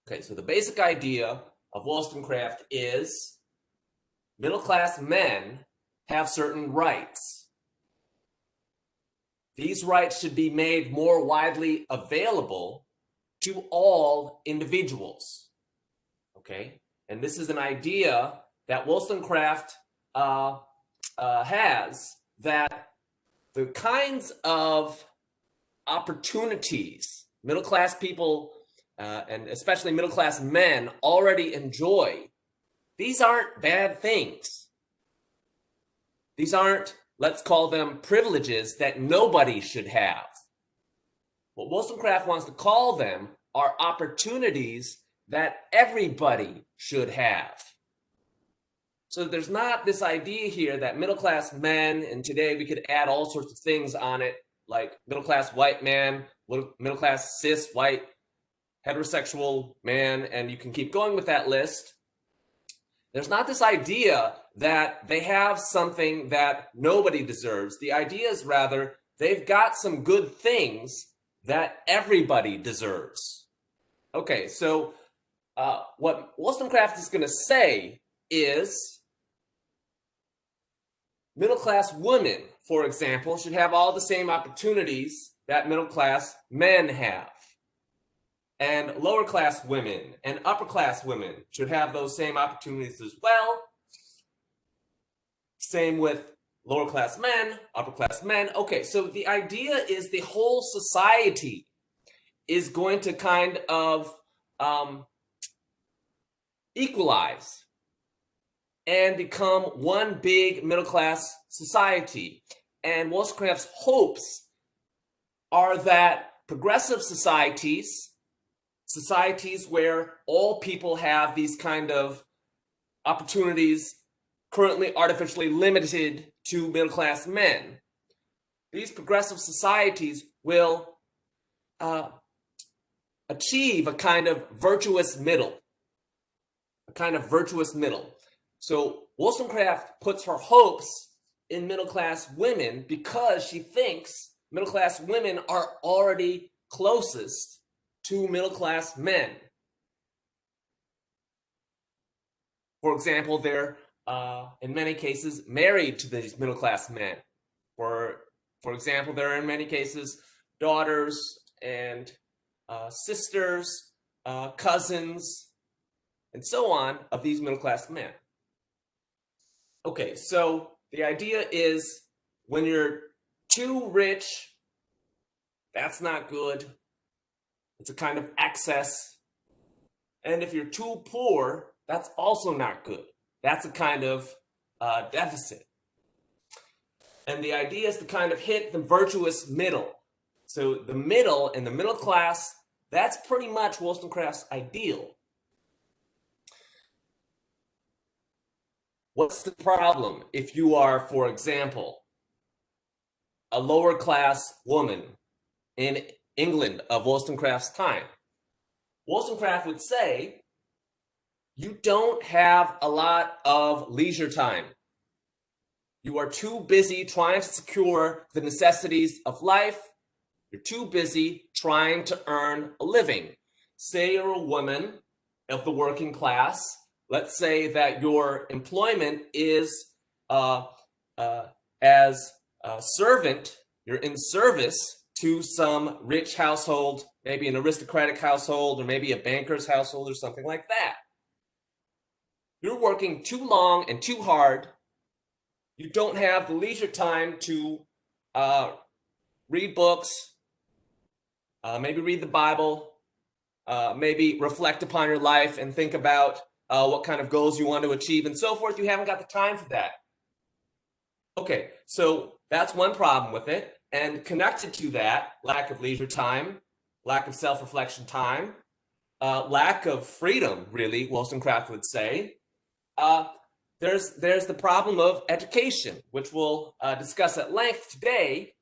Okay, so the basic idea of Wollstonecraft is middle-class men have certain rights. These rights should be made more widely available to all individuals. Okay, and this is an idea that Wollstonecraft has, that the kinds of opportunities middle-class people and especially middle-class men already enjoy, these aren't bad things. These aren't, let's call them, privileges that nobody should have. What Wollstonecraft wants to call them are opportunities that everybody should have. So there's not this idea here that middle-class men, and today we could add all sorts of things on it, like middle-class white man, middle-class cis white heterosexual man, and you can keep going with that list. There's not this idea that they have something that nobody deserves. The idea is rather they've got some good things that everybody deserves. Okay, so what Wollstonecraft is going to say is middle-class women, for example, should have all the same opportunities that middle-class men have. And lower-class women and upper-class women should have those same opportunities as well. Same with lower-class men, upper-class men. Okay, so the idea is the whole society is going to kind of equalize and become one big middle-class society. And Wollstonecraft's hopes are that progressive societies where all people have these kind of opportunities currently artificially limited to middle-class men, these progressive societies will achieve a kind of virtuous middle. So Wollstonecraft puts her hopes in middle-class women because she thinks middle-class women are already closest to middle-class men. For example, they're in many cases married to these middle-class men. For example, there are in many cases daughters and sisters, cousins, and so on of these middle-class men. Okay, so the idea is when you're too rich, that's not good. It's a kind of excess. And if you're too poor, that's also not good. That's a kind of deficit. And the idea is to kind of hit the virtuous middle. So the middle and the middle class, that's pretty much Wollstonecraft's ideal. What's the problem if you are, for example, a lower class woman in England of Wollstonecraft's time? Wollstonecraft would say, you don't have a lot of leisure time. You are too busy trying to secure the necessities of life. You're too busy trying to earn a living. Say you're a woman of the working class. Let's say that your employment is as a servant. You're in service to some rich household, maybe an aristocratic household, or maybe a banker's household or something like that. You're working too long and too hard. You don't have the leisure time to read books, maybe read the Bible, maybe reflect upon your life and think about what kind of goals you want to achieve and so forth. You haven't got the time for that. Okay, so that's one problem with it. And connected to that, lack of leisure time, lack of self-reflection time, lack of freedom, really, Wollstonecraft would say. There's the problem of education, which we'll discuss at length today.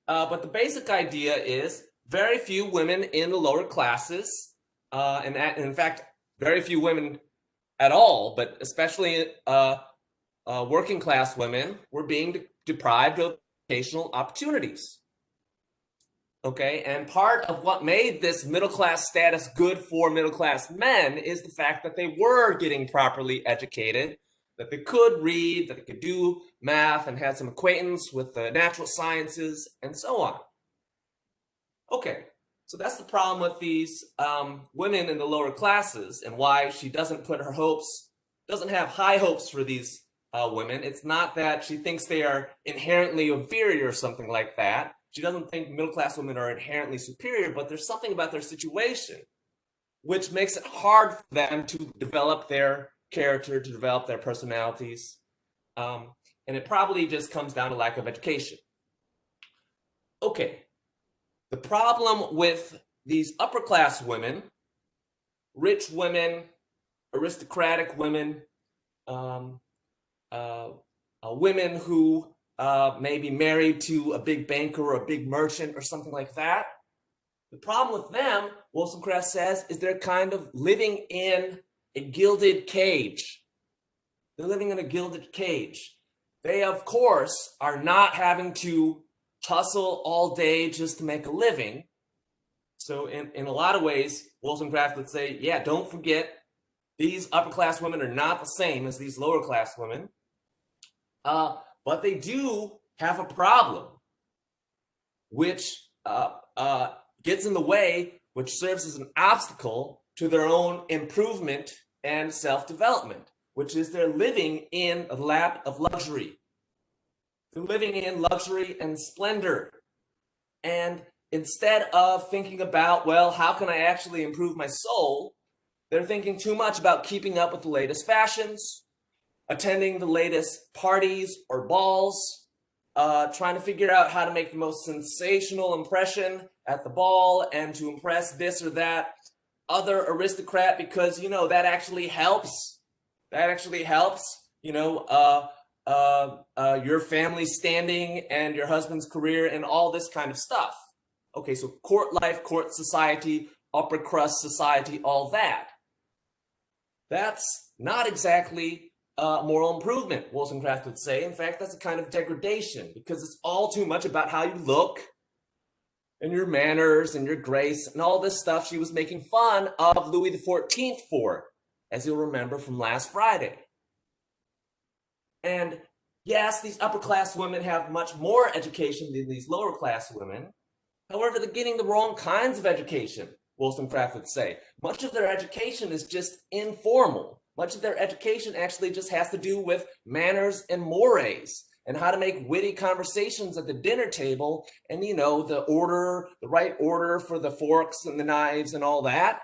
But the basic idea is very few women in the lower classes, and in fact, very few women at all, but especially working class women, were being deprived of educational opportunities. Okay, and part of what made this middle class status good for middle class men is the fact that they were getting properly educated, that they could read, that they could do math and had some acquaintance with the natural sciences and so on. Okay, so that's the problem with these women in the lower classes and why she doesn't put her hopes, doesn't have high hopes for these women. It's not that she thinks they are inherently inferior or something like that. She doesn't think middle class women are inherently superior, but there's something about their situation which makes it hard for them to develop their character, to develop their personalities. And it probably just comes down to lack of education. Okay, the problem with these upper class women, rich women, aristocratic women, women who may be married to a big banker or a big merchant or something like that. The problem with them, Wollstonecraft says, is they're kind of living in a gilded cage. They're living in a gilded cage. They, of course, are not having to hustle all day just to make a living. So in a lot of ways, Wollstonecraft would say, yeah, don't forget, these upper class women are not the same as these lower class women. But they do have a problem, which gets in the way, which serves as an obstacle to their own improvement and self-development, which is they're living in a lap of luxury. They're living in luxury and splendor. And instead of thinking about, well, how can I actually improve my soul, they're thinking too much about keeping up with the latest fashions, attending the latest parties or balls, trying to figure out how to make the most sensational impression at the ball and to impress this or that other aristocrat because, you know, that actually helps. That actually helps, you know, your family standing and your husband's career and all this kind of stuff. Okay, so court life, court society, upper crust society, all that. That's not exactly moral improvement, Wollstonecraft would say. In fact, that's a kind of degradation because it's all too much about how you look and your manners and your grace and all this stuff she was making fun of Louis XIV for, as you'll remember from last Friday. And yes, these upper class women have much more education than these lower class women. However, they're getting the wrong kinds of education, Wollstonecraft would say. Much of their education is just informal. Much of their education actually just has to do with manners and mores and how to make witty conversations at the dinner table and, you know, the right order for the forks and the knives and all that.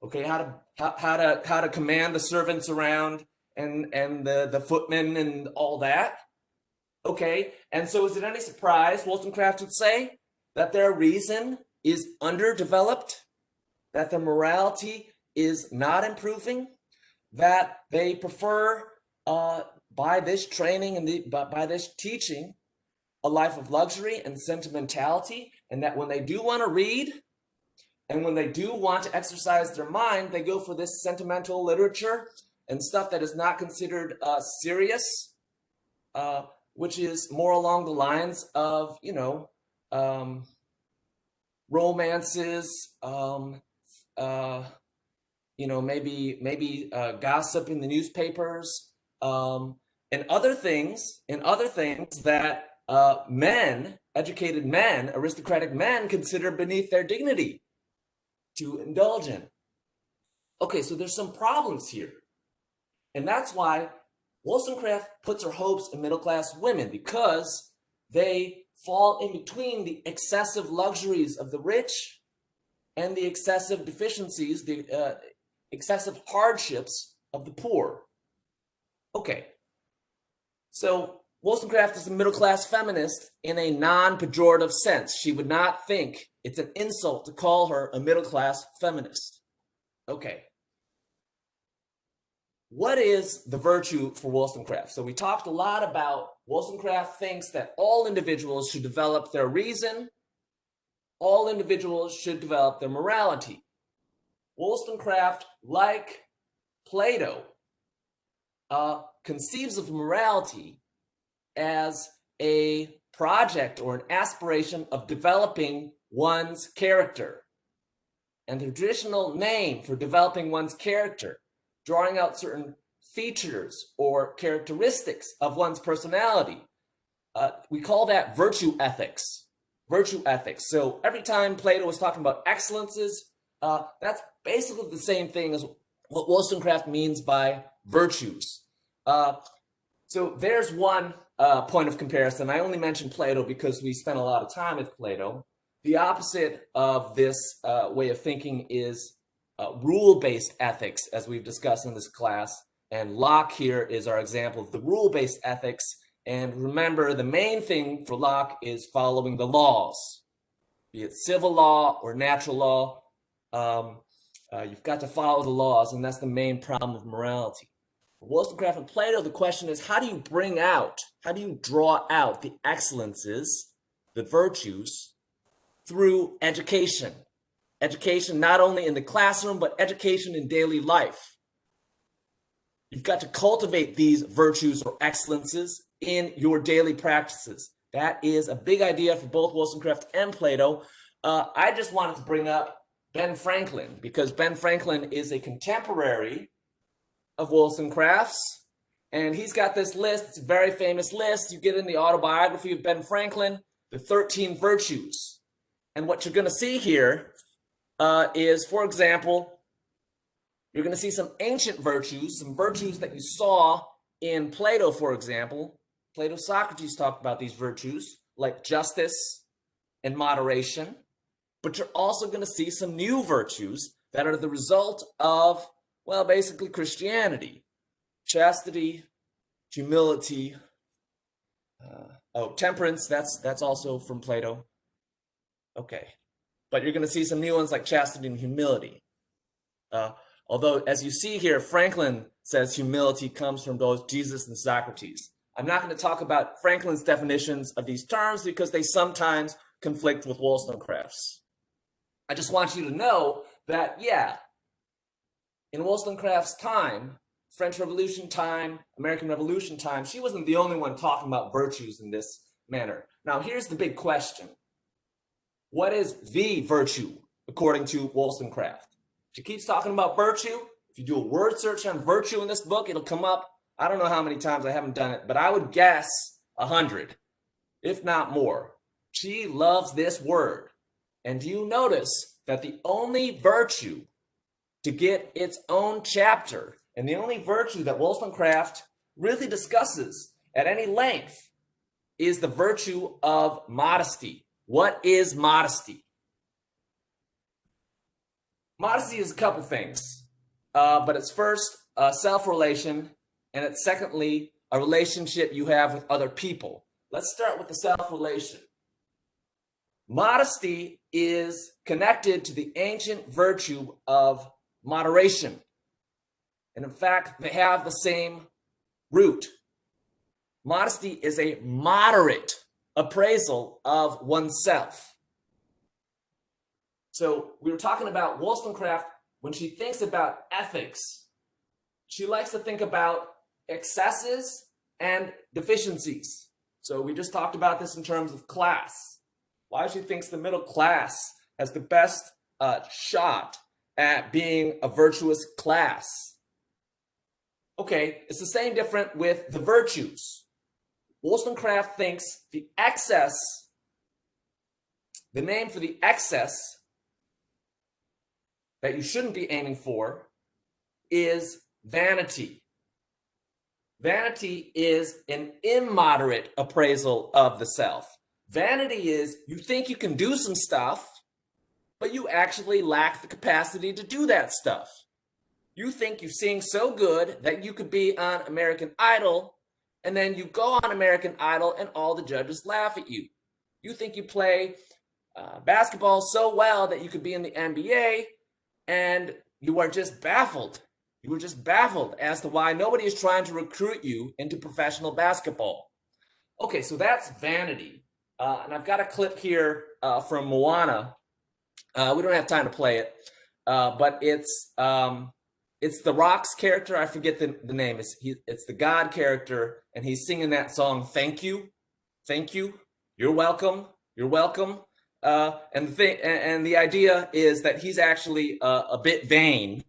Okay, how to command the servants around and the footmen and all that. Okay, and so is it any surprise, Wollstonecraft would say, that their reason is underdeveloped, that their morality is not improving, that they prefer, by this training and by this teaching, a life of luxury and sentimentality, and that when they do want to read and when they do want to exercise their mind, they go for this sentimental literature and stuff that is not considered serious, which is more along the lines of, you know, romances, you know, maybe gossip in the newspapers, and other things that men, educated men, aristocratic men consider beneath their dignity to indulge in. Okay, so there's some problems here. And that's why Wollstonecraft puts her hopes in middle-class women, because they fall in between the excessive luxuries of the rich and the excessive deficiencies, the excessive hardships of the poor. Okay, so Wollstonecraft is a middle-class feminist in a non-pejorative sense. She would not think it's an insult to call her a middle-class feminist. Okay. What is the virtue for Wollstonecraft? So we talked a lot about Wollstonecraft thinks that all individuals should develop their reason. All individuals should develop their morality. Wollstonecraft, like Plato, conceives of morality as a project or an aspiration of developing one's character. And the traditional name for developing one's character, drawing out certain features or characteristics of one's personality, we call that virtue ethics. Virtue ethics. So every time Plato was talking about excellences, that's basically the same thing as what Wollstonecraft means by virtues. So there's one point of comparison. I only mentioned Plato because we spent a lot of time with Plato. The opposite of this way of thinking is rule-based ethics, as we've discussed in this class. And Locke here is our example of the rule-based ethics. And remember, the main thing for Locke is following the laws, be it civil law or natural law. You've got to follow the laws, and that's the main problem of morality. For Wollstonecraft and Plato, the question is, how do you draw out the excellences, the virtues, through education? Education not only in the classroom, but education in daily life. You've got to cultivate these virtues or excellences in your daily practices. That is a big idea for both Wollstonecraft and Plato. I just wanted to bring up Ben Franklin, because Ben Franklin is a contemporary of Wollstonecraft's, and he's got this list. It's a very famous list. You get in the autobiography of Ben Franklin, the 13 virtues. And what you're going to see here is, for example, you're going to see some ancient virtues, some virtues that you saw in Plato, for example. Plato, Socrates talked about these virtues, like justice and moderation. But you're also going to see some new virtues that are the result of, well, basically Christianity. Chastity, humility, temperance, that's also from Plato. Okay. But you're going to see some new ones like chastity and humility. Although, as you see here, Franklin says humility comes from both Jesus and Socrates. I'm not going to talk about Franklin's definitions of these terms because they sometimes conflict with Wollstonecraft's. I just want you to know that, yeah, in Wollstonecraft's time, French Revolution time, American Revolution time, she wasn't the only one talking about virtues in this manner. Now, here's the big question. What is the virtue, according to Wollstonecraft? She keeps talking about virtue. If you do a word search on virtue in this book, it'll come up. I don't know how many times, I haven't done it, but I would guess 100, if not more. She loves this word. And do you notice that the only virtue to get its own chapter, and the only virtue that Wollstonecraft really discusses at any length, is the virtue of modesty. What is modesty? Modesty is a couple things, but it's first a self-relation, and it's secondly a relationship you have with other people. Let's start with the self-relation. Modesty is connected to the ancient virtue of moderation. And in fact, they have the same root. Modesty is a moderate appraisal of oneself. So we were talking about Wollstonecraft. When she thinks about ethics, she likes to think about excesses and deficiencies. So we just talked about this in terms of class. Why she thinks the middle class has the best shot at being a virtuous class. Okay, it's the same different with the virtues. Wollstonecraft thinks the excess, the name for the excess that you shouldn't be aiming for is vanity. Vanity is an immoderate appraisal of the self. Vanity is you think you can do some stuff, but you actually lack the capacity to do that stuff. You think you sing so good that you could be on American Idol, and then you go on American Idol and all the judges laugh at you. You think you play basketball so well that you could be in the NBA, and you are just baffled. You were just baffled as to why nobody is trying to recruit you into professional basketball. Okay, so that's vanity. And I've got a clip here from Moana. We don't have time to play it, but it's The Rock's character. I forget the name. It's the God character, and he's singing that song, Thank You. Thank You. You're welcome. You're welcome. And the idea is that he's actually a bit vain,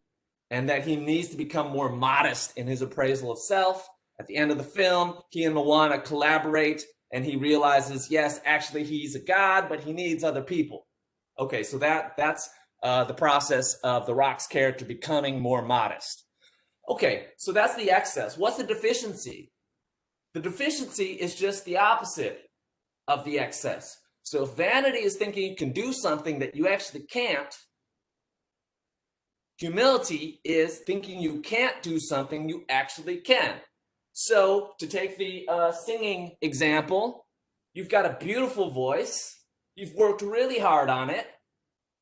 and that he needs to become more modest in his appraisal of self. At the end of the film, he and Moana collaborate, and he realizes, yes, actually he's a god, but he needs other people. Okay, so that's the process of the Rock's character becoming more modest. Okay, so that's the excess. What's the deficiency? The deficiency is just the opposite of the excess. So if vanity is thinking you can do something that you actually can't, humility is thinking you can't do something you actually can. So to take the singing example, you've got a beautiful voice. You've worked really hard on it.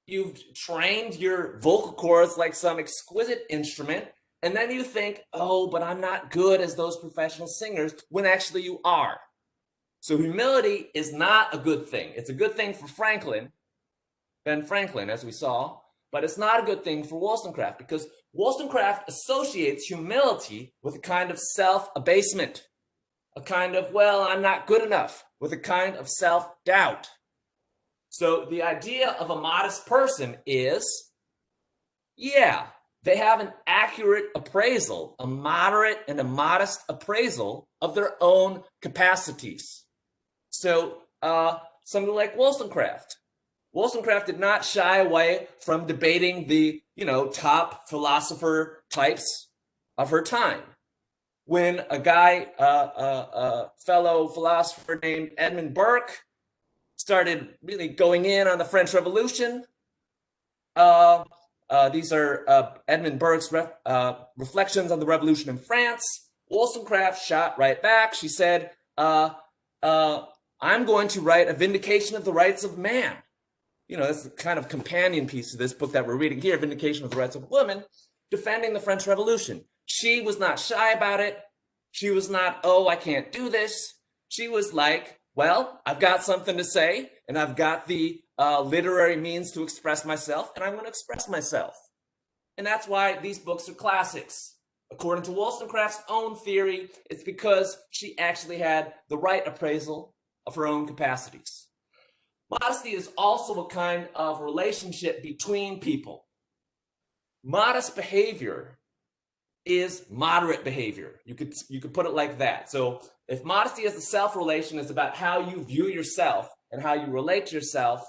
You've trained your vocal cords like some exquisite instrument. And then you think, oh, but I'm not good as those professional singers, when actually you are. So humility is not a good thing. It's a good thing for Ben Franklin, as we saw, but it's not a good thing for Wollstonecraft, because Wollstonecraft associates humility with a kind of self-abasement, a kind of, well, I'm not good enough, with a kind of self-doubt. So the idea of a modest person is, yeah, they have an accurate appraisal, a moderate and a modest appraisal of their own capacities. So something like Wollstonecraft. Wollstonecraft did not shy away from debating the, top philosopher types of her time. When a guy, a fellow philosopher named Edmund Burke, started really going in on the French Revolution, these are Edmund Burke's reflections on the Revolution in France. Wollstonecraft shot right back. She said, I'm going to write a vindication of the rights of man. That's the kind of companion piece to this book that we're reading here, Vindication of the Rights of Women, defending the French Revolution. She was not shy about it. She was not, oh, I can't do this. She was like, well, I've got something to say, and I've got the literary means to express myself, and I'm going to express myself. And that's why these books are classics. According to Wollstonecraft's own theory, it's because she actually had the right appraisal of her own capacities. Modesty is also a kind of relationship between people. Modest behavior is moderate behavior. You could put it like that. So if modesty as a self-relation is about how you view yourself and how you relate to yourself,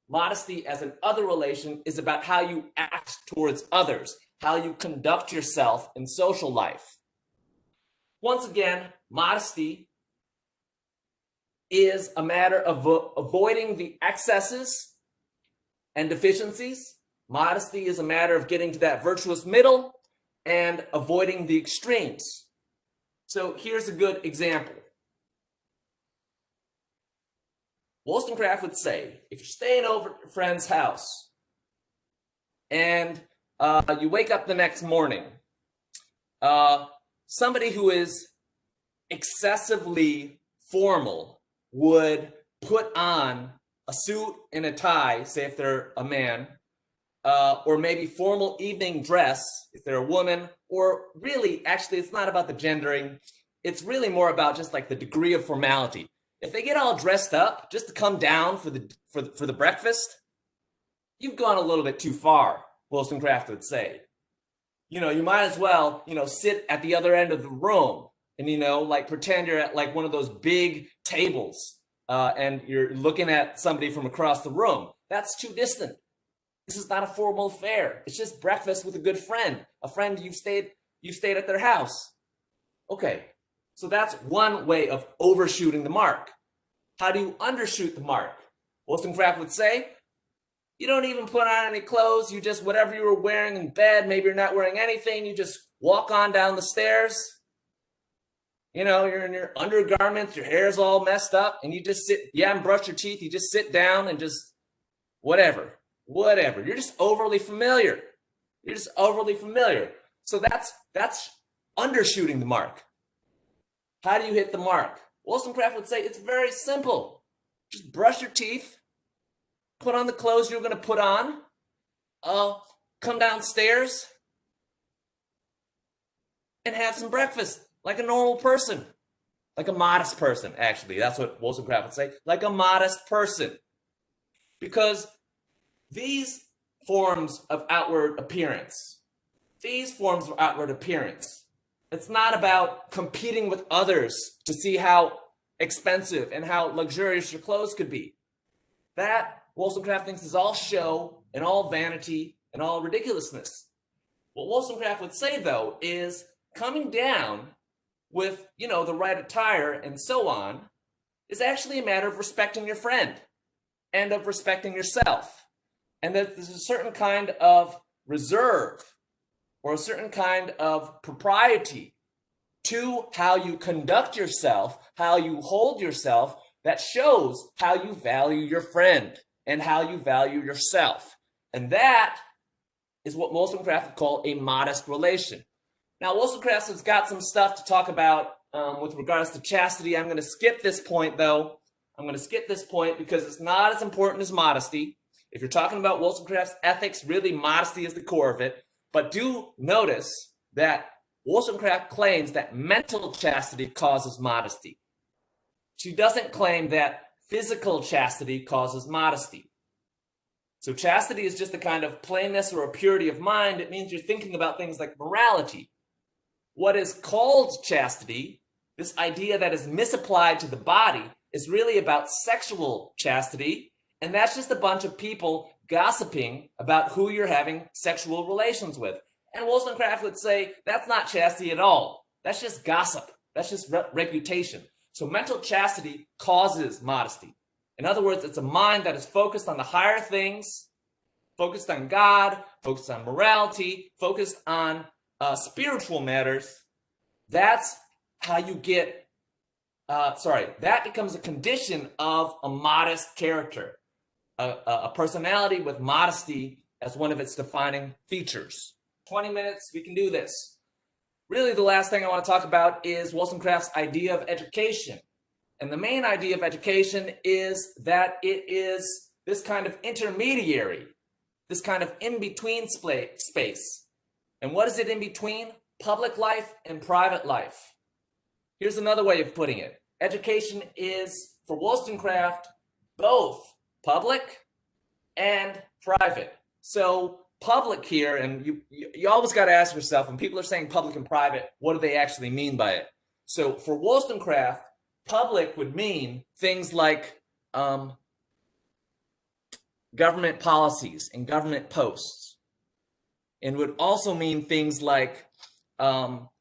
modesty as an other relation is about how you act towards others, how you conduct yourself in social life. Once again, modesty is a matter of avoiding the excesses and deficiencies. Modesty is a matter of getting to that virtuous middle and avoiding the extremes. So here's a good example. Wollstonecraft would say, if you're staying over at a friend's house and you wake up the next morning, somebody who is excessively formal would put on a suit and a tie, say if they're a man, or maybe formal evening dress if they're a woman, or really, actually, it's not about the gendering. It's really more about just like the degree of formality. If they get all dressed up just to come down for the breakfast, you've gone a little bit too far, Wollstonecraft would say. You might as well, sit at the other end of the room and, like pretend you're at like one of those big tables and you're looking at somebody from across the room. That's too distant. This is not a formal affair. It's just breakfast with a good friend, a friend you've stayed at their house. Okay, so that's one way of overshooting the mark. How do you undershoot the mark? Wollstonecraft would say, you don't even put on any clothes. You just, whatever you were wearing in bed, maybe you're not wearing anything. You just walk on down the stairs. You're in your undergarments, your hair's all messed up, and you just sit, you haven't brushed your teeth. You just sit down and just whatever. You're just overly familiar. So that's undershooting the mark. How do you hit the mark? Wollstonecraft would say it's very simple. Just brush your teeth, put on the clothes you're going to put on, come downstairs, and have some breakfast like a normal person. Like a modest person, actually. That's what Wollstonecraft would say. Like a modest person. Because these forms of outward appearance, it's not about competing with others to see how expensive and how luxurious your clothes could be. That, Wollstonecraft thinks, is all show and all vanity and all ridiculousness. What Wollstonecraft would say, though, is coming down with, the right attire and so on is actually a matter of respecting your friend and of respecting yourself. And that there's a certain kind of reserve or a certain kind of propriety to how you conduct yourself, how you hold yourself, that shows how you value your friend and how you value yourself. And that is what Wollstonecraft would call a modest relation. Now, Wollstonecraft has got some stuff to talk about with regards to chastity. I'm going to skip this point, though. I'm going to skip this point because it's not as important as modesty. If you're talking about Wollstonecraft's ethics, really modesty is the core of it. But do notice that Wollstonecraft claims that mental chastity causes modesty. She doesn't claim that physical chastity causes modesty. So chastity is just a kind of plainness or a purity of mind. It means you're thinking about things like morality. What is called chastity, this idea that is misapplied to the body, is really about sexual chastity. And that's just a bunch of people gossiping about who you're having sexual relations with. And Wollstonecraft would say that's not chastity at all. That's just gossip. That's just reputation. So mental chastity causes modesty. In other words, it's a mind that is focused on the higher things, focused on God, focused on morality, focused on spiritual matters. That's how you get, that becomes a condition of a modest character, a personality with modesty as one of its defining features. 20 minutes, we can do this. Really, the last thing I want to talk about is Wollstonecraft's idea of education. And the main idea of education is that it is this kind of intermediary, this kind of in-between space. And what is it in between? Public life and private life. Here's another way of putting it. Education is, for Wollstonecraft, both public and private. So public here, and you always got to ask yourself, when people are saying public and private, what do they actually mean by it? So for Wollstonecraft, public would mean things like government policies and government posts, and would also mean things like formal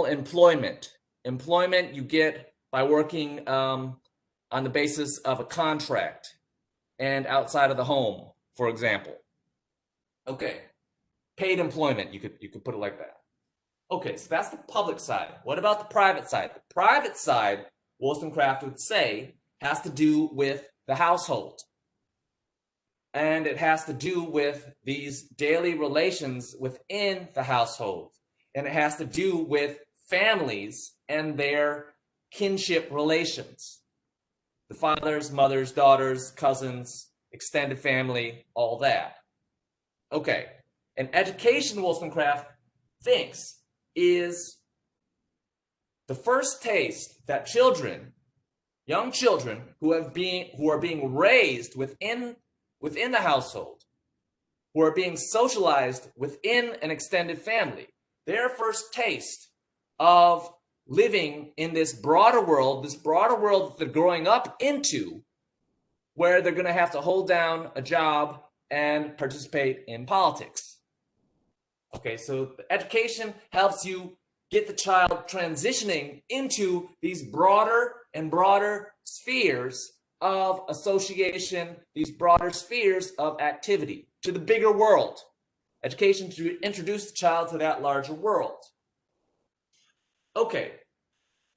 employment. Employment you get by working on the basis of a contract and outside of the home, for example. Okay, paid employment, you could put it like that. Okay, so that's the public side. What about the private side? The private side, Wollstonecraft would say, has to do with the household. And it has to do with these daily relations within the household. And it has to do with families and their kinship relations. The fathers, mothers, daughters, cousins, extended family, all that. Okay, and education, Wollstonecraft thinks, is the first taste that children, young children who are being raised within the household, who are being socialized within an extended family, their first taste of living in this broader world that they're growing up into, where they're going to have to hold down a job and participate in politics. Okay, so education helps you get the child transitioning into these broader and broader spheres of association, these broader spheres of activity, to the bigger world. Education to introduce the child to that larger world. Okay,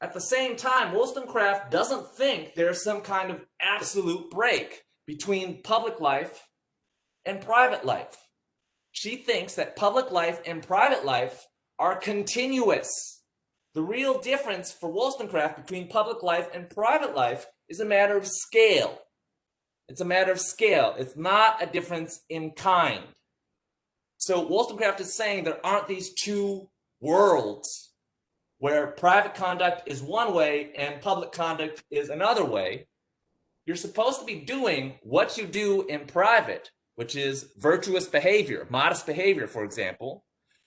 at the same time, Wollstonecraft doesn't think there's some kind of absolute break between public life and private life. She thinks that public life and private life are continuous. The real difference for Wollstonecraft between public life and private life is a matter of scale. It's a matter of scale. It's not a difference in kind. So Wollstonecraft is saying there aren't these two worlds. where private conduct is one way and public conduct is another way, you're supposed to be doing what you do in private, which is virtuous behavior, modest behavior, for example.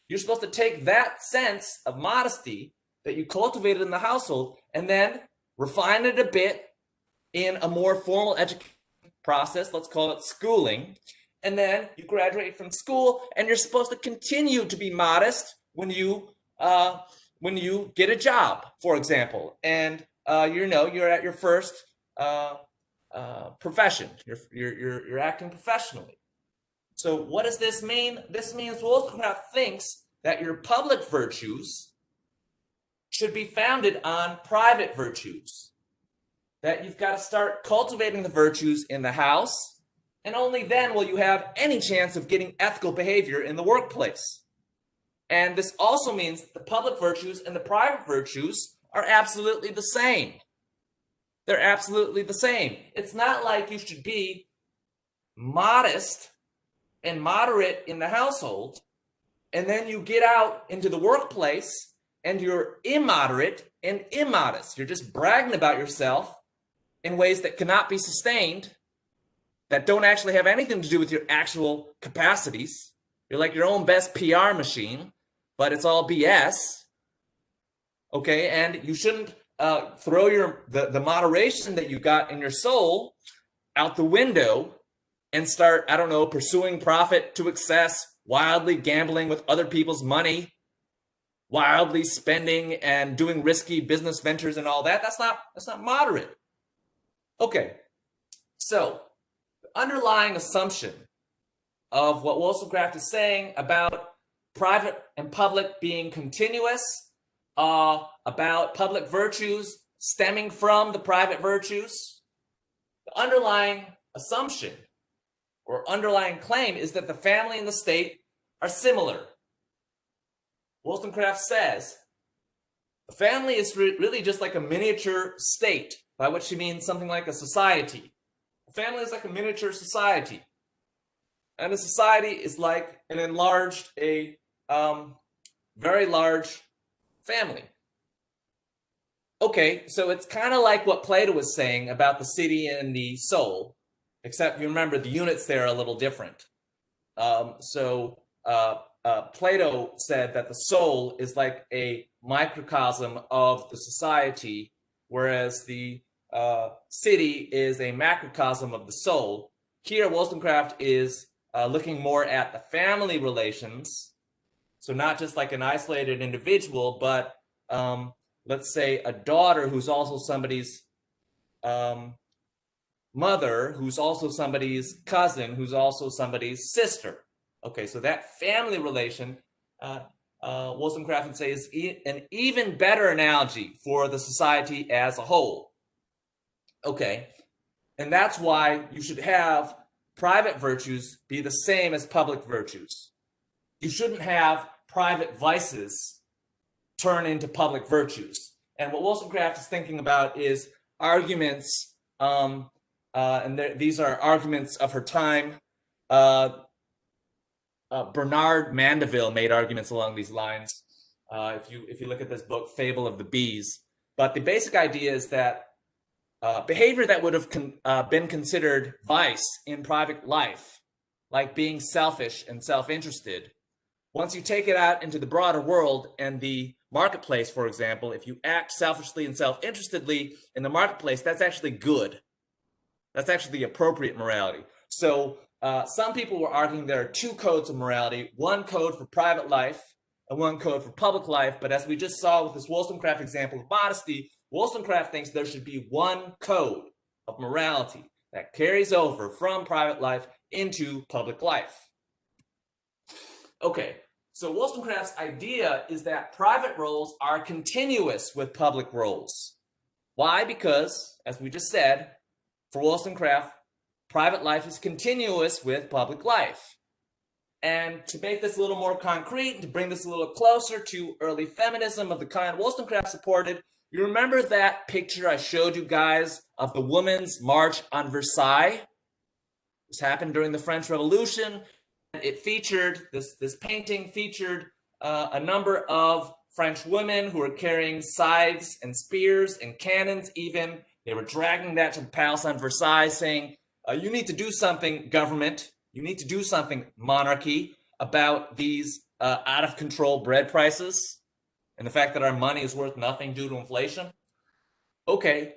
You're supposed to take that sense of modesty that you cultivated in the household and then refine it a bit in a more formal education process. Let's call it schooling. And then you graduate from school and you're supposed to continue to be modest when you get a job, for example, and you're at your first profession. You're acting professionally. So what does this mean? This means Wollstonecraft thinks that your public virtues should be founded on private virtues. That you've got to start cultivating the virtues in the house, and only then will you have any chance of getting ethical behavior in the workplace. And this also means that the public virtues and the private virtues are absolutely the same. They're absolutely the same. It's not like you should be modest and moderate in the household, and then you get out into the workplace and you're immoderate and immodest. You're just bragging about yourself in ways that cannot be sustained, that don't actually have anything to do with your actual capacities. You're like your own best PR machine, but it's all BS. Okay, and you shouldn't throw the moderation that you got in your soul out the window and start, I don't know, pursuing profit to excess, wildly gambling with other people's money, wildly spending and doing risky business ventures and all that. That's not moderate. Okay, so the underlying assumption of what Wollstonecraft is saying about private and public being continuous, about public virtues stemming from the private virtues, the underlying assumption or underlying claim is that the family and the state are similar. Wollstonecraft says the family is really just like a miniature state, by which he means something like a society. A family is like a miniature society. And a society is like an enlarged, very large family. Okay, so it's kind of like what Plato was saying about the city and the soul, except you remember the units there are a little different. Plato said that the soul is like a microcosm of the society, whereas the city is a macrocosm of the soul. Here, Wollstonecraft is looking more at the family relations. So not just like an isolated individual, but let's say a daughter who's also somebody's mother, who's also somebody's cousin, who's also somebody's sister. Okay, so that family relation, Wollstonecraft would say, is an even better analogy for the society as a whole. Okay, and that's why you should have private virtues be the same as public virtues. You shouldn't have private vices turn into public virtues. And what Wollstonecraft is thinking about is arguments, these are arguments of her time. Bernard Mandeville made arguments along these lines. If you look at this book, Fable of the Bees. But the basic idea is that behavior that would have been considered vice in private life, like being selfish and self-interested, once you take it out into the broader world and the marketplace, for example, if you act selfishly and self-interestedly in the marketplace, that's actually good. That's actually the appropriate morality. So some people were arguing there are two codes of morality, one code for private life and one code for public life. But as we just saw with this Wollstonecraft example of modesty, Wollstonecraft thinks there should be one code of morality that carries over from private life into public life. Okay, so Wollstonecraft's idea is that private roles are continuous with public roles. Why? Because, as we just said, for Wollstonecraft, private life is continuous with public life. And to make this a little more concrete, and to bring this a little closer to early feminism of the kind Wollstonecraft supported, you remember that picture I showed you guys of the Women's March on Versailles? This happened during the French Revolution. It featured, this painting featured a number of French women who were carrying scythes and spears and cannons even. They were dragging that to the palace on Versailles saying, you need to do something, government. You need to do something, monarchy, about these out of control bread prices and the fact that our money is worth nothing due to inflation. Okay,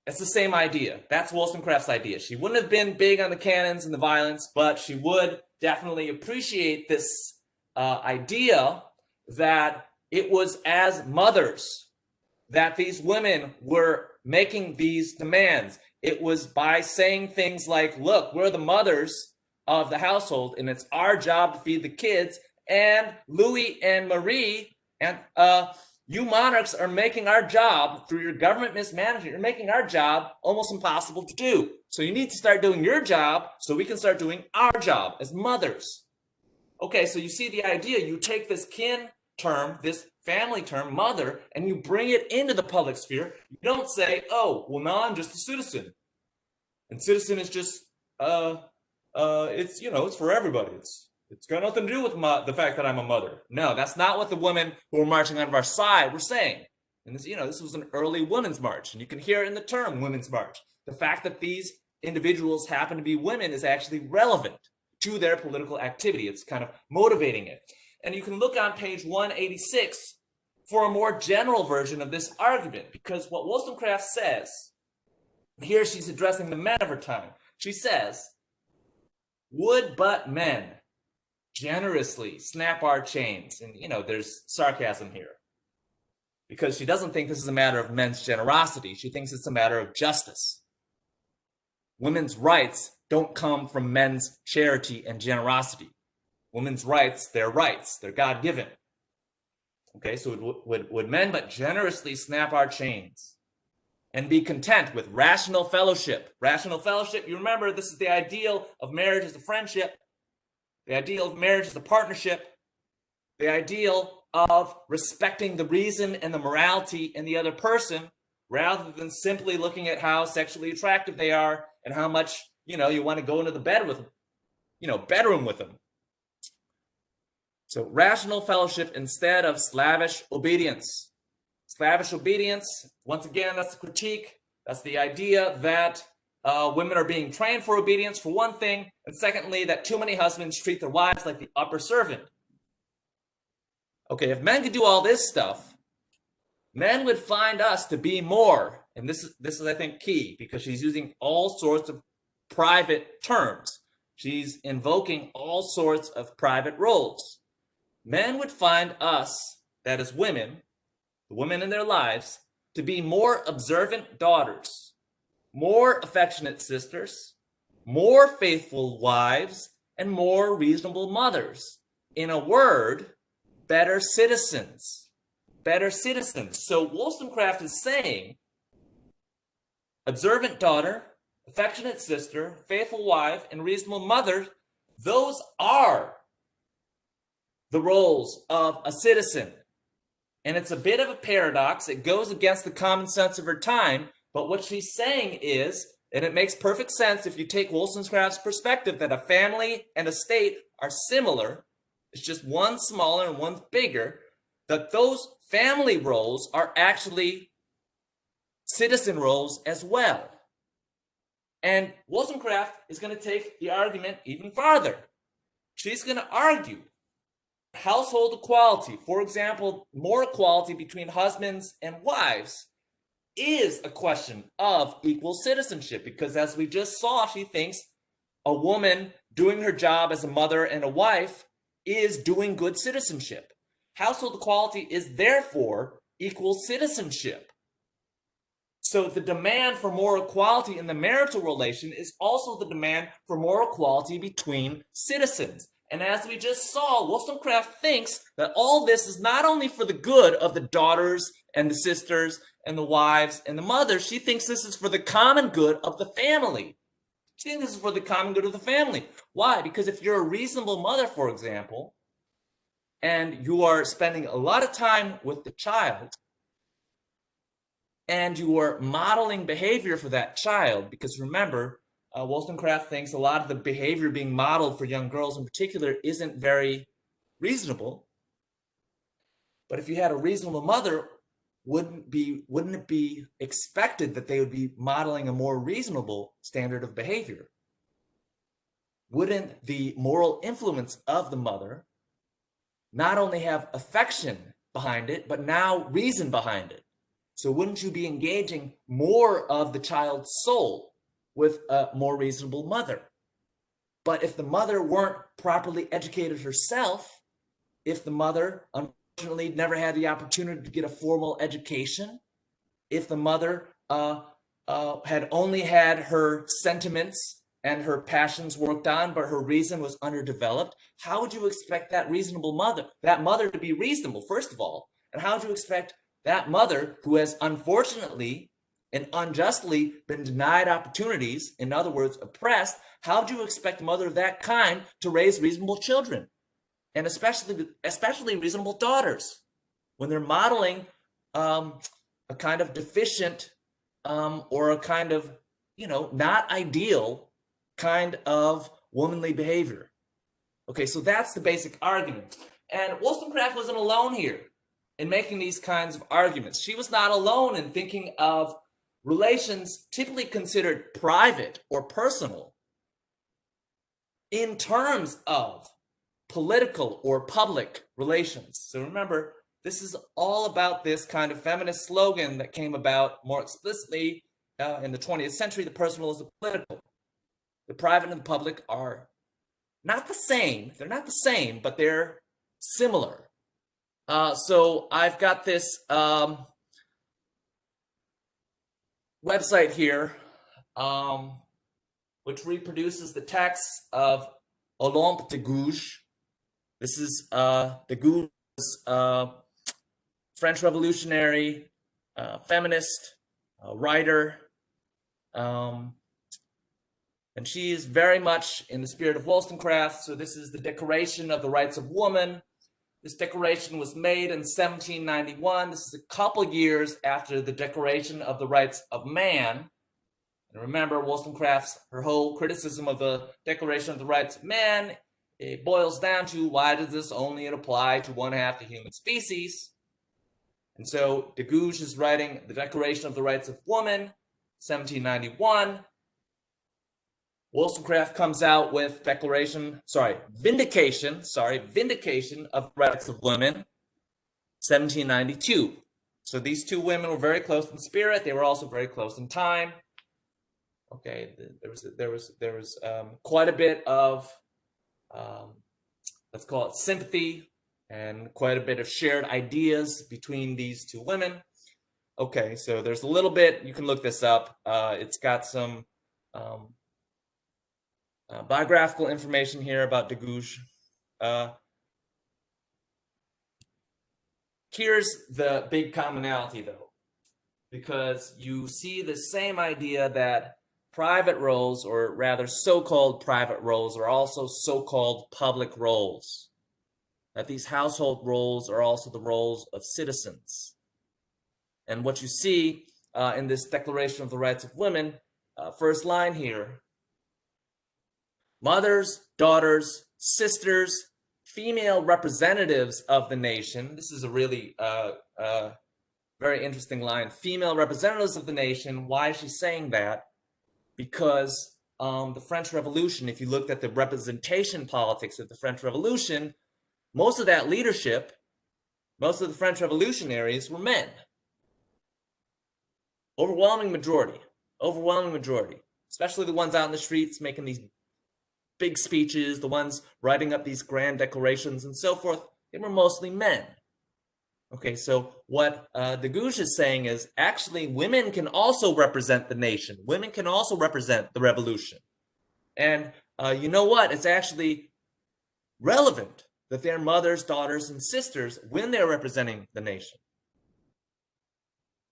it's the same idea. That's Wollstonecraft's idea. She wouldn't have been big on the cannons and the violence, but she would definitely appreciate this idea that it was as mothers that these women were making these demands. It was by saying things like, look, we're the mothers of the household, and it's our job to feed the kids, and Louis and Marie, and you monarchs are making our job, through your government mismanagement, you're making our job almost impossible to do. So you need to start doing your job so we can start doing our job as mothers. Okay, so you see the idea. You take this kin term, this family term, mother, and you bring it into the public sphere. You don't say, oh, well, now I'm just a citizen. And citizen is just, it's, you know, it's for everybody. It's got nothing to do with the fact that I'm a mother. No, that's not what the women who were marching on Versailles were saying. And this, you know, this was an early women's march, and you can hear it in the term women's march. The fact that these individuals happen to be women is actually relevant to their political activity. It's kind of motivating it. And you can look on page 186 for a more general version of this argument, because what Wollstonecraft says, here she's addressing the men of her time. She says, would but men generously snap our chains. And, you know, there's sarcasm here, because she doesn't think this is a matter of men's generosity. She thinks it's a matter of justice. Women's rights don't come from men's charity and generosity. Women's rights, they're God-given. Okay, so would men but generously snap our chains and be content with rational fellowship. Rational fellowship, you remember, this is the ideal of marriage as a friendship. The ideal of marriage is a partnership. The ideal of respecting the reason and the morality in the other person, rather than simply looking at how sexually attractive they are and how much, you know, you want to go into the bed with them, you know, bedroom with them. So rational fellowship instead of slavish obedience. Slavish obedience, once again, that's the critique. That's the idea that women are being trained for obedience, for one thing, and secondly, that too many husbands treat their wives like the upper servant. Okay, if men could do all this stuff, men would find us to be more, and this is I think key, because she's using all sorts of private terms. She's invoking all sorts of private roles. Men would find us, that is women, the women in their lives, to be more observant daughters, more affectionate sisters, more faithful wives, and more reasonable mothers. In a word, better citizens. Better citizens. So Wollstonecraft is saying, observant daughter, affectionate sister, faithful wife, and reasonable mother, those are the roles of a citizen. And it's a bit of a paradox. It goes against the common sense of her time. But what she's saying is, and it makes perfect sense if you take Wollstonecraft's perspective, that a family and a state are similar. It's just one smaller and one's bigger. That those family roles are actually citizen roles as well. And Wollstonecraft is going to take the argument even farther. She's going to argue household equality, for example, more equality between husbands and wives, is a question of equal citizenship, because as we just saw, she thinks a woman doing her job as a mother and a wife is doing good citizenship. Household equality is therefore equal citizenship. So the demand for more equality in the marital relation is also the demand for more equality between citizens. And as we just saw, Wollstonecraft thinks that all this is not only for the good of the daughters and the sisters and the wives and the mothers. She thinks this is for the common good of the family. She thinks this is for the common good of the family. Why? Because if you're a reasonable mother, for example, and you are spending a lot of time with the child, and you are modeling behavior for that child, because remember, Wollstonecraft thinks a lot of the behavior being modeled for young girls in particular isn't very reasonable. But if you had a reasonable mother, wouldn't it be expected that they would be modeling a more reasonable standard of behavior? Wouldn't the moral influence of the mother not only have affection behind it, but now reason behind it? So wouldn't you be engaging more of the child's soul with a more reasonable mother? But if the mother weren't properly educated herself, if the mother unfortunately never had the opportunity to get a formal education, if the mother had only had her sentiments and her passions worked on, but her reason was underdeveloped, how would you expect that mother to be reasonable, first of all? And how would you expect that mother, who has unfortunately and unjustly been denied opportunities, in other words, oppressed, how do you expect a mother of that kind to raise reasonable children? And especially reasonable daughters, when they're modeling a kind of deficient or a kind of, not ideal kind of womanly behavior. Okay, so that's the basic argument. And Wollstonecraft wasn't alone here in making these kinds of arguments. She was not alone in thinking of relations typically considered private or personal in terms of political or public relations. So remember, this is all about this kind of feminist slogan that came about more explicitly in the 20th century: the personal is the political. The private and the public are not the same. They're not the same, but they're similar. So I've got this website here, which reproduces the text of Olympe de Gouges. This is de Gouges, French revolutionary, feminist, writer, and she is very much in the spirit of Wollstonecraft. So this is the Declaration of the Rights of Woman. This declaration was made in 1791. This is a couple years after the Declaration of the Rights of Man. And remember, her whole criticism of the Declaration of the Rights of Man, it boils down to, why does this only apply to one half the human species? And so de Gouges is writing the Declaration of the Rights of Woman, 1791. Wollstonecraft comes out with Vindication of the Rights of Women, 1792. So these two women were very close in spirit. They were also very close in time. Okay, there was quite a bit of let's call it sympathy and quite a bit of shared ideas between these two women. Okay, so there's a little bit, you can look this up. It's got some biographical information here about de Gouges. Here's the big commonality, though, because you see the same idea that private roles, or rather so-called private roles, are also so-called public roles. That these household roles are also the roles of citizens. And what you see in this Declaration of the Rights of Women, first line here: mothers, daughters, sisters, female representatives of the nation. This is a really very interesting line. Female representatives of the nation. Why is she saying that? Because the French Revolution, if you looked at the representation politics of the French Revolution, most of that leadership, most of the French revolutionaries were men. Overwhelming majority, especially the ones out in the streets making these big speeches, the ones writing up these grand declarations and so forth, they were mostly men. Okay, so what de Gouges is saying is, actually, women can also represent the nation. Women can also represent the revolution. And you know what? It's actually relevant that they're mothers, daughters, and sisters when they're representing the nation.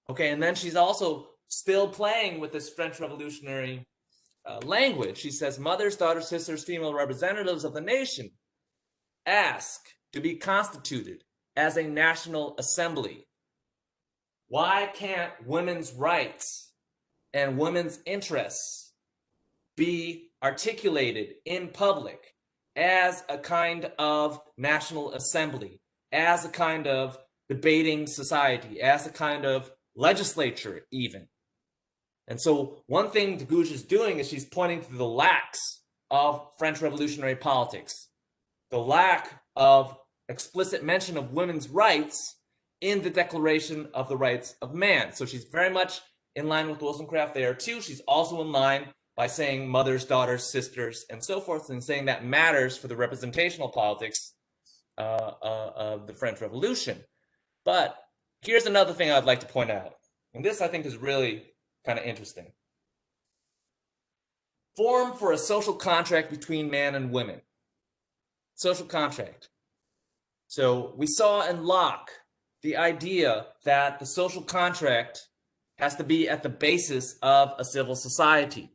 Okay, and then she's also still playing with this French revolutionary language. She says, mothers, daughters, sisters, female representatives of the nation ask to be constituted as a national assembly. Why can't women's rights and women's interests be articulated in public as a kind of national assembly, as a kind of debating society, as a kind of legislature even. And so one thing de Gouges is doing is she's pointing to the lacks of French revolutionary politics, the lack of explicit mention of women's rights in the Declaration of the Rights of Man. So she's very much in line with Wollstonecraft there too. She's also in line by saying mothers, daughters, sisters, and so forth, and saying that matters for the representational politics of the French Revolution. But here's another thing I'd like to point out, and this I think is really kind of interesting. Form for a social contract between man and women. Social contract. So we saw in Locke the idea that the social contract has to be at the basis of a civil society.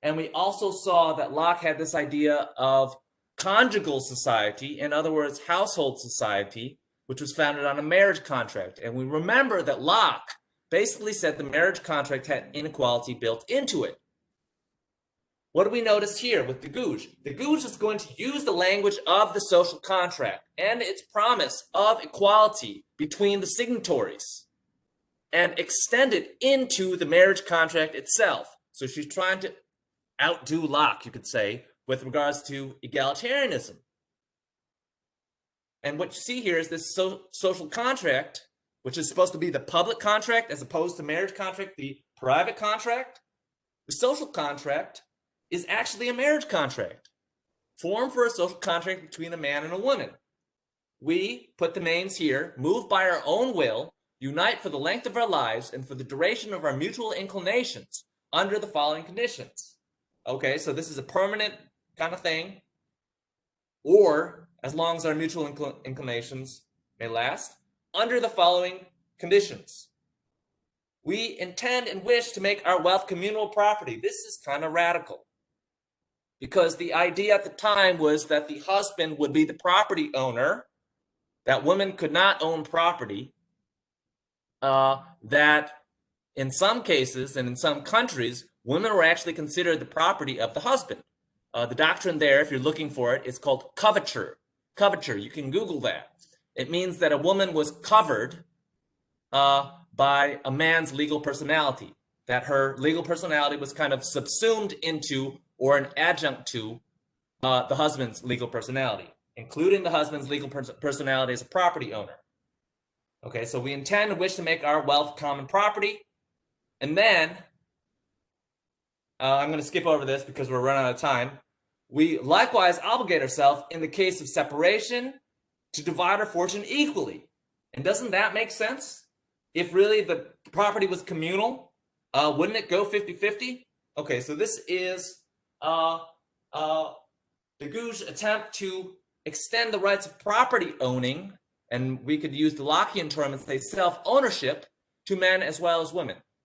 And we also saw that Locke had this idea of conjugal society, in other words, household society, which was founded on a marriage contract. And we remember that Locke basically said the marriage contract had inequality built into it. What do we notice here with de Gouges? De Gouges is going to use the language of the social contract and its promise of equality between the signatories and extend it into the marriage contract itself. So she's trying to outdo Locke, you could say, with regards to egalitarianism. And what you see here is this social contract, which is supposed to be the public contract as opposed to marriage contract, the private contract. The social contract is actually a marriage contract, formed for a social contract between a man and a woman. We put the names here, move by our own will, unite for the length of our lives and for the duration of our mutual inclinations under the following conditions. Okay, so this is a permanent kind of thing, or as long as our mutual inclinations may last, under the following conditions. We intend and wish to make our wealth communal property. This is kind of radical, because the idea at the time was that the husband would be the property owner, that women could not own property, that in some cases and in some countries, women were actually considered the property of the husband. The doctrine there, if you're looking for it, is called coverture. Coverture, you can Google that. It means that a woman was covered by a man's legal personality, that her legal personality was kind of subsumed into or an adjunct to the husband's legal personality, including the husband's legal personality as a property owner. Okay, so we intend and wish to make our wealth common property. And then, I'm going to skip over this because we're running out of time. We likewise obligate ourselves in the case of separation to divide our fortune equally. And doesn't that make sense? If really the property was communal, wouldn't it go 50-50? Okay, so this is de Gouges' attempt to extend the rights of property owning, and we could use the Lockean term and say self-ownership, to men as well as women.